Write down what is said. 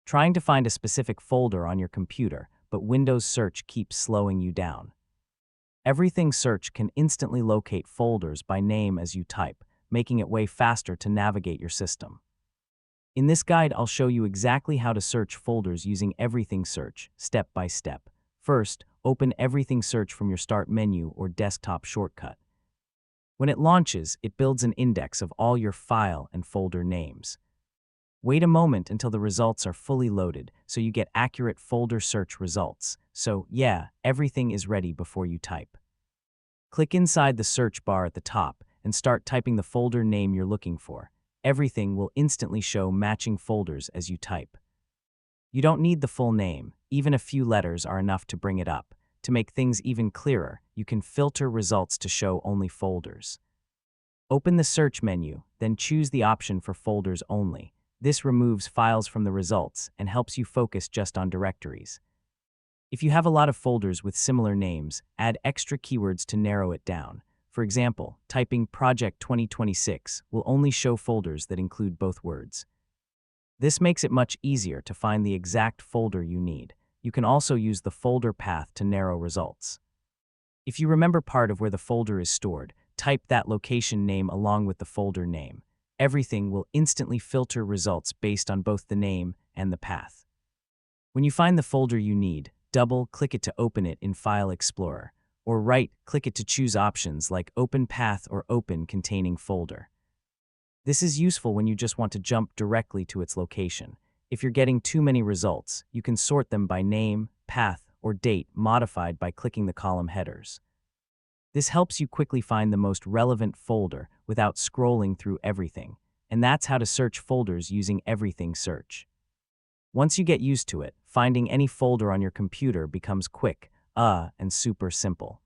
trying to find a specific folder on your computer, but Windows search keeps slowing you down. Everything Search can instantly locate folders by name as you type, making it way faster to navigate your system. In this guide, I'll show you exactly how to search folders using Everything Search, step by step. First, open Everything Search from your Start menu or desktop shortcut. When it launches, it builds an index of all your file and folder names. Wait a moment until the results are fully loaded so you get accurate folder search results. So, yeah, everything is ready before you type. Click inside the search bar at the top and start typing the folder name you're looking for. Everything will instantly show matching folders as you type. You don't need the full name, even a few letters are enough to bring it up. To make things even clearer, you can filter results to show only folders. Open the search menu, then choose the option for folders only. This removes files from the results and helps you focus just on directories. If you have a lot of folders with similar names, add extra keywords to narrow it down. For example, typing Project 2026 will only show folders that include both words. This makes it much easier to find the exact folder you need. You can also use the folder path to narrow results. If you remember part of where the folder is stored, type that location name along with the folder name. Everything will instantly filter results based on both the name and the path. When you find the folder you need, double-click it to open it in File Explorer, or right-click it to choose options like Open Path or Open Containing Folder. This is useful when you just want to jump directly to its location. If you're getting too many results, you can sort them by name, path, or date modified by clicking the column headers. This helps you quickly find the most relevant folder without scrolling through everything, and that's how to search folders using Everything Search. Once you get used to it, finding any folder on your computer becomes quick, and super simple.